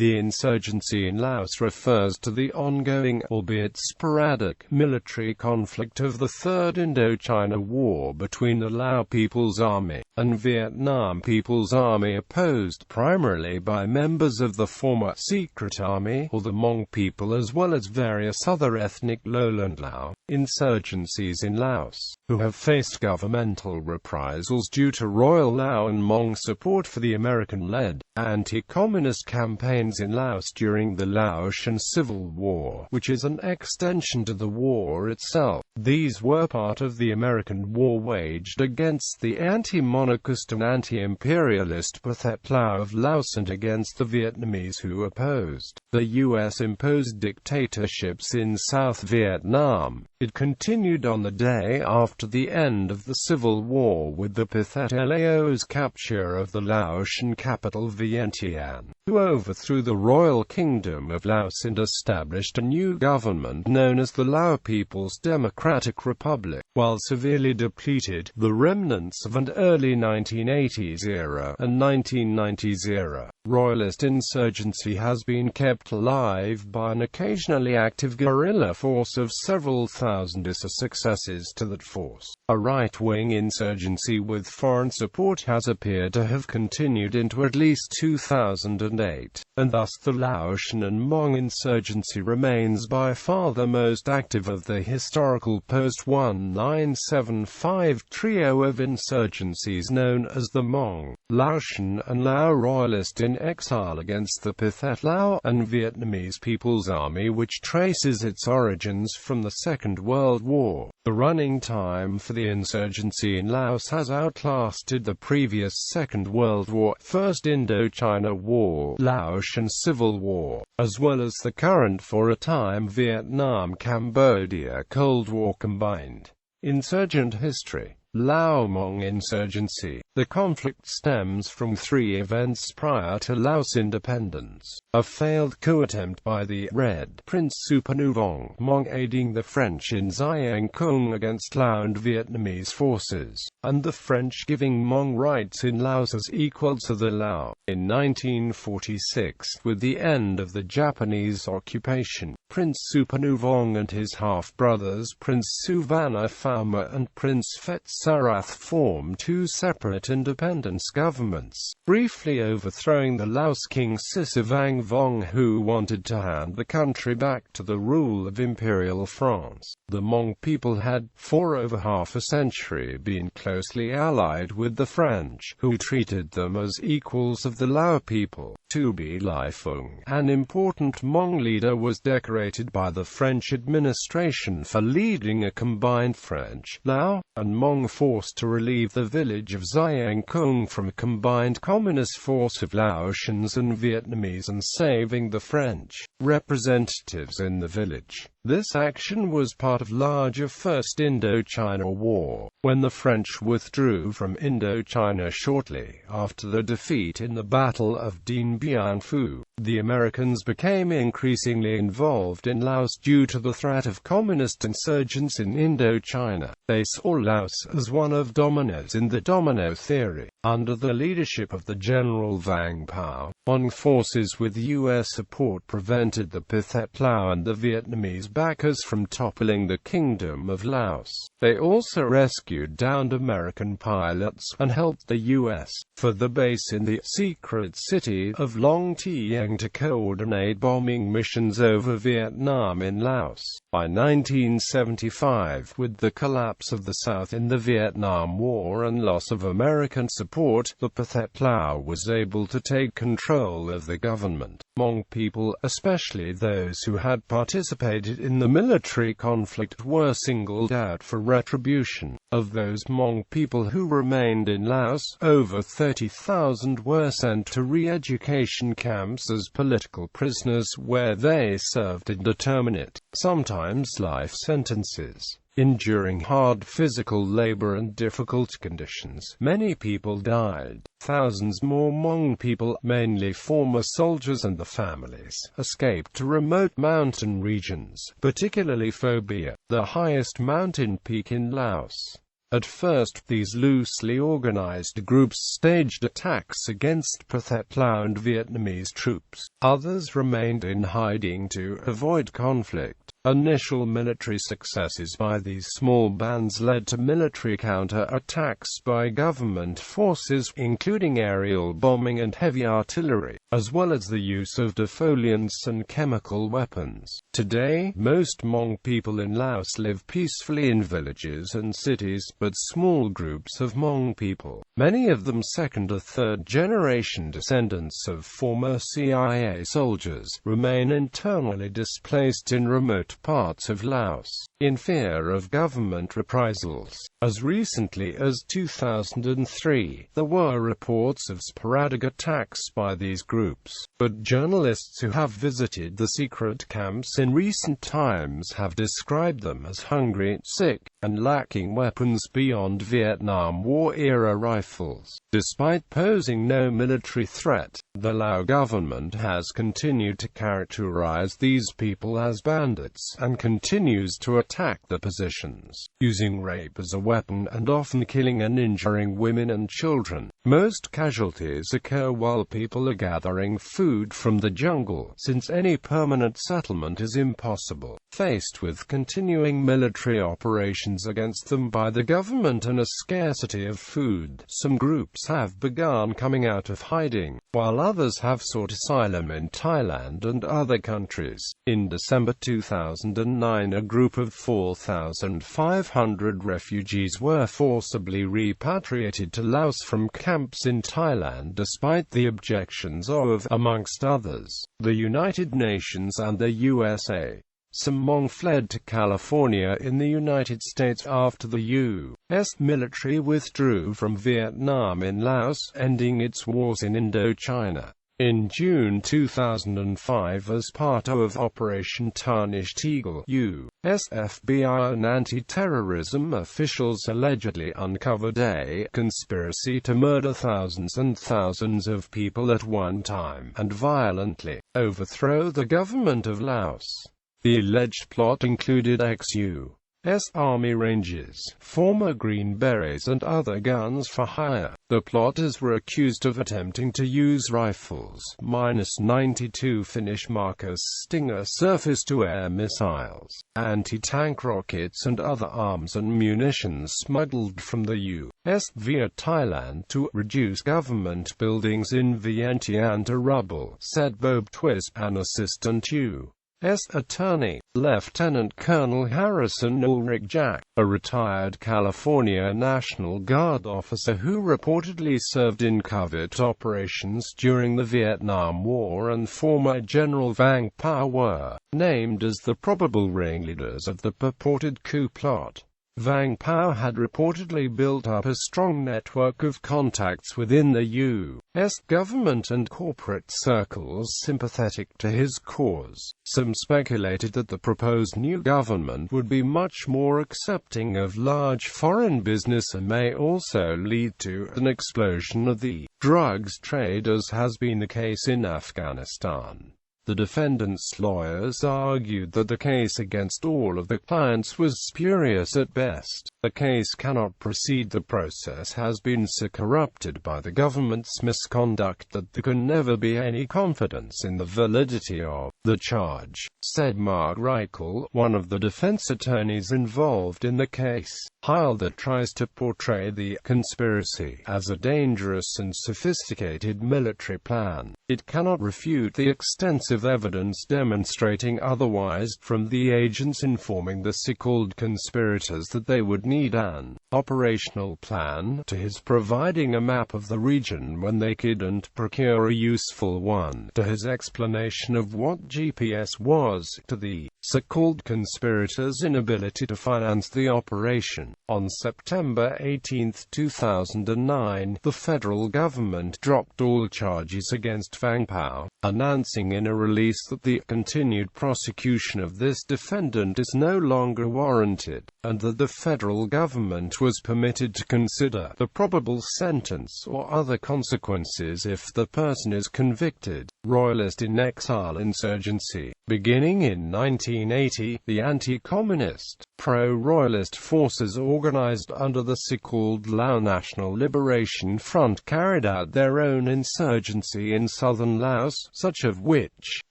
The insurgency in Laos refers to the ongoing, albeit sporadic, military conflict of the Third Indochina War between the Lao People's Army and Vietnam People's Army, opposed primarily by members of the former Secret Army or the Hmong people, as well as various other ethnic lowland Lao insurgencies in Laos, who have faced governmental reprisals due to Royal Lao and Hmong support for the American-led anti-communist campaigns in Laos during the Laotian Civil War, which is an extension to the war itself. These were part of the American war waged against the anti-monarchist and anti-imperialist Pathet Lao of Laos and against the Vietnamese who opposed the U.S.-imposed dictatorships in South Vietnam. It continued on the day after the end of the Civil War with the Pathet Lao's capture of the Laotian capital Vientiane, who overthrew the Royal Kingdom of Laos and established a new government known as the Lao People's Democratic Republic, while severely depleted the remnants of an early 1980s era and 1990s era Royalist insurgency has been kept alive by an occasionally active guerrilla force of several thousand successors to that force. A right-wing insurgency with foreign support has appeared to have continued into at least 2008, and thus the Laotian and Hmong insurgency remains by far the most active of the historical post-1975 trio of insurgencies known as the Hmong, Laotian and Lao Royalist in exile against the Pathet Lao and Vietnamese People's Army, which traces its origins from the Second World War. The running time for the insurgency in Laos has outlasted the previous Second World War, First Indochina War, Laotian Civil War, as well as the current, for a time, Vietnam-Cambodia Cold War combined. Insurgent history. Lao-Hmong insurgency. The conflict stems from three events prior to Laos independence: a failed coup attempt by the Red Prince Souphanouvong Hmong aiding the French in Giang Cung against Lao and Vietnamese forces, and the French giving Hmong rights in Laos as equal to the Lao. In 1946, with the end of the Japanese occupation, Prince Souphanouvong and his half-brothers Prince Souphanouvong and Prince Phet Sarath formed two separate independence governments, briefly overthrowing the Laos king Souphanouvong, who wanted to hand the country back to the rule of Imperial France. The Hmong people had, for over half a century, been closely allied with the French, who treated them as equals of the Lao people. Tubi Lai Fung, an important Hmong leader, was decorated by the French administration for leading a combined French, Lao, and Hmong force to relieve the village of Giang Cung from a combined communist force of Laotians and Vietnamese and saving the French representatives in the village. This action was part of larger First Indochina War, when the French withdrew from Indochina shortly after the defeat in the Battle of Dien Bien Phu. The Americans became increasingly involved in Laos due to the threat of communist insurgents in Indochina. They saw Laos as one of dominoes in the domino theory. Under the leadership of the General Vang Pao, Hmong forces with U.S. support prevented the Pathet Lao and the Vietnamese backers from toppling the Kingdom of Laos. They also rescued downed American pilots and helped the U.S. for the base in the secret city of Long Tieng to coordinate bombing missions over Vietnam in Laos. By 1975, with the collapse of the South in the Vietnam War and loss of American support, the Pathet Lao was able to take control of the government. Hmong people, especially those who had participated in the military conflict, were singled out for retribution. Of those Hmong people who remained in Laos, over 30,000 were sent to re-education camps as political prisoners, where they served indeterminate, sometimes life sentences, enduring hard physical labor and difficult conditions. Many people died. Thousands more Hmong people, mainly former soldiers and their families, escaped to remote mountain regions, particularly Pho Bia, the highest mountain peak in Laos. At first, these loosely organized groups staged attacks against Pathet Lao and Vietnamese troops. Others remained in hiding to avoid conflict. Initial military successes by these small bands led to military counter-attacks by government forces, including aerial bombing and heavy artillery, as well as the use of defoliants and chemical weapons. Today, most Hmong people in Laos live peacefully in villages and cities, but small groups of Hmong people, many of them second- or third-generation descendants of former CIA soldiers, remain internally displaced in remote parts of Laos, in fear of government reprisals. As recently as 2003, there were reports of sporadic attacks by these groups, but journalists who have visited the secret camps in recent times have described them as hungry, sick, and lacking weapons beyond Vietnam War-era rifles. Despite posing no military threat, the Lao government has continued to characterize these people as bandits, and continues to attack the positions, using rape as a weapon and often killing and injuring women and children. Most casualties occur while people are gathering food from the jungle, since any permanent settlement is impossible. Faced with continuing military operations against them by the government and a scarcity of food, some groups have begun coming out of hiding, while others have sought asylum in Thailand and other countries. In December 2009, a group of 4,500 refugees were forcibly repatriated to Laos from camps in Thailand despite the objections of, amongst others, the United Nations and the USA. Some Hmong fled to California in the United States after the U.S. military withdrew from Vietnam in Laos, ending its wars in Indochina. In June 2005, as part of Operation Tarnished Eagle, U.S. FBI and anti-terrorism officials allegedly uncovered a conspiracy to murder thousands and thousands of people at one time, and violently overthrow the government of Laos. The alleged plot included ex-U.S. Army Rangers, former Green Berets and other guns for hire. The plotters were accused of attempting to use rifles, -92 Finnish Marcus Stinger surface-to-air missiles, anti-tank rockets and other arms and munitions smuggled from the U.S. via Thailand to reduce government buildings in Vientiane to rubble, said Bob Twist, an assistant U.S. Attorney, Lieutenant Colonel Harrison Ulrich Jack, a retired California National Guard officer who reportedly served in covert operations during the Vietnam War, and former General Vang Pao were named as the probable ringleaders of the purported coup plot. Vang Pao had reportedly built up a strong network of contacts within the U.S. government and corporate circles sympathetic to his cause. Some speculated that the proposed new government would be much more accepting of large foreign business and may also lead to an explosion of the drugs trade, as has been the case in Afghanistan. The defendants' lawyers argued that the case against all of the clients was spurious at best. The case cannot proceed. The process has been so corrupted by the government's misconduct that there can never be any confidence in the validity of the charge, said Mark Reichel, one of the defense attorneys involved in the case. Heil that tries to portray the conspiracy as a dangerous and sophisticated military plan. It cannot refute the extensive evidence demonstrating otherwise, from the agents informing the so-called conspirators that they would need an operational plan, to his providing a map of the region when they couldn't procure a useful one, to his explanation of what GPS was, to the so-called conspirators' inability to finance the operation. On September 18, 2009, the federal government dropped all charges against Vang Pao, announcing in a release that the continued prosecution of this defendant is no longer warranted, and that the federal government was permitted to consider the probable sentence or other consequences if the person is convicted. Royalist in exile insurgency. Beginning in 1980, the anti-communist, pro-royalist forces organized under the so-called Lao National Liberation Front carried out their own insurgency in southern Laos, such of which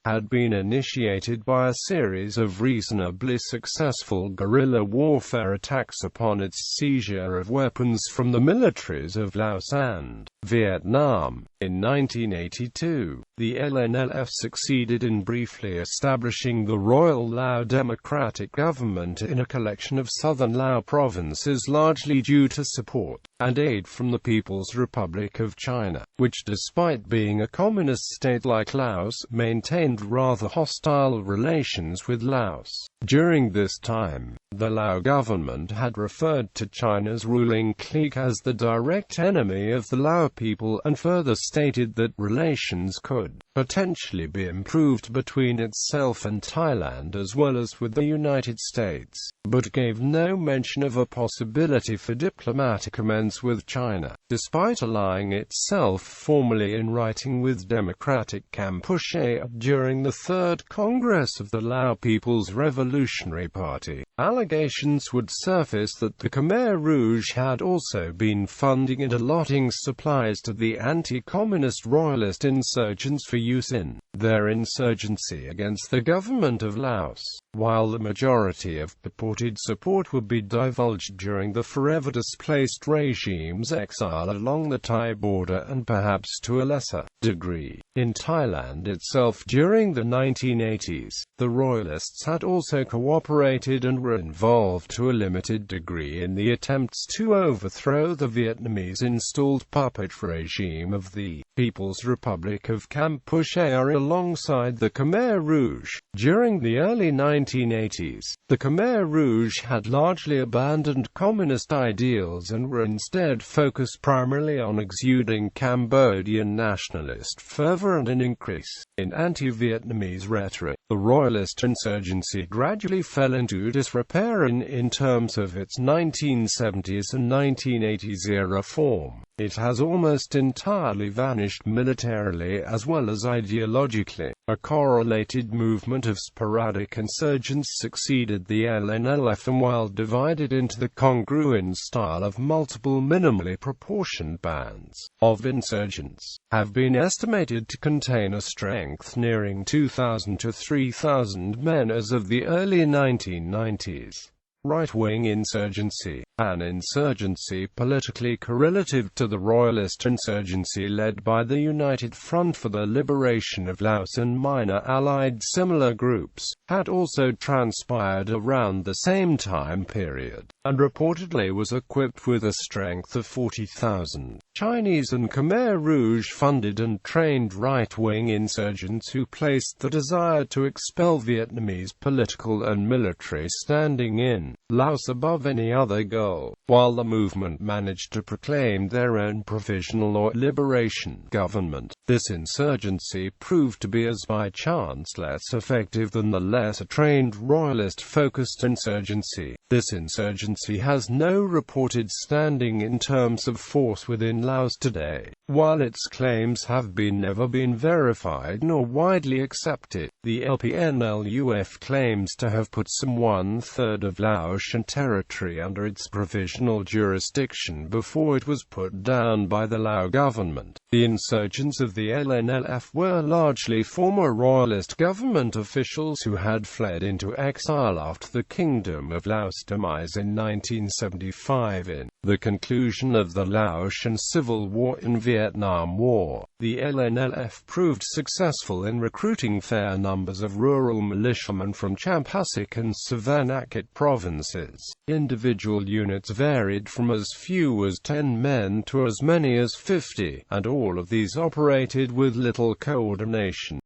had been initiated by a series of reasonably successful guerrilla warfare attacks upon its seizure of weapons from the militaries of Laos and Vietnam. In 1982, the LNLF succeeded in briefly establishing the Royal Lao democratic government in a collection of southern Lao provinces, largely due to support and aid from the People's Republic of China, which, despite being a communist state like Laos, maintained rather hostile relations with Laos. During this time, the Lao government had referred to China's ruling clique as the direct enemy of the Lao people, and further stated that relations could potentially be improved between itself and Thailand as well as with the United States, but gave no mention of a possibility for diplomatic amends with China, despite allying itself formally in writing with Democratic Kampuchea during the Third Congress of the Lao People's Revolutionary Party. Allegations would surface that the Khmer Rouge had also been funding and allotting supplies to the anti-communist royalist insurgents for use in their insurgency against the government of Laos, while the majority of purported support would be divulged during the forever displaced regime's exile along the Thai border and perhaps to a lesser degree in Thailand itself. During the 1980s, the royalists had also cooperated and were involved to a limited degree in the attempts to overthrow the Vietnamese installed puppet regime of the People's Republic of Kampuchea alongside the Khmer Rouge. During the early 1980s, the Khmer Rouge had largely abandoned communist ideals and were instead focused primarily on exuding Cambodian nationalist fervor and an increase in anti-Vietnamese rhetoric. The royalist insurgency gradually fell into disrepair in terms of its 1970s and 1980s era form. It has almost entirely vanished militarily as well as ideologically. A correlated movement of sporadic insurgents succeeded the LNLF, and while divided into the congruent style of multiple minimally proportioned bands of insurgents, have been estimated to contain a strength nearing 2,000 to 3,000 men as of the early 1990s. Right-wing insurgency, an insurgency politically correlative to the royalist insurgency led by the United Front for the Liberation of Laos and minor allied similar groups, had also transpired around the same time period, and reportedly was equipped with a strength of 40,000. Chinese and Khmer Rouge-funded and trained right-wing insurgents who placed the desire to expel Vietnamese political and military standing in Laos above any other goal, while the movement managed to proclaim their own provisional or liberation government. This insurgency proved to be as by chance less effective than the lesser trained royalist-focused insurgency. This insurgency has no reported standing in terms of force within Laos today, while its claims have never been verified nor widely accepted. The LPNLUF claims to have put some one-third of Laotian territory under its provisional jurisdiction before it was put down by the Lao government. The insurgents of the LNLF were largely former royalist government officials who had fled into exile after the Kingdom of Laos' demise in 1975 in the conclusion of the Laotian Civil War and Vietnam War. The LNLF proved successful in recruiting fair numbers of rural militiamen from Champasak and Savannakhet provinces. Individual units varied from as few as 10 men to as many as 50, and all of these operated with little coordination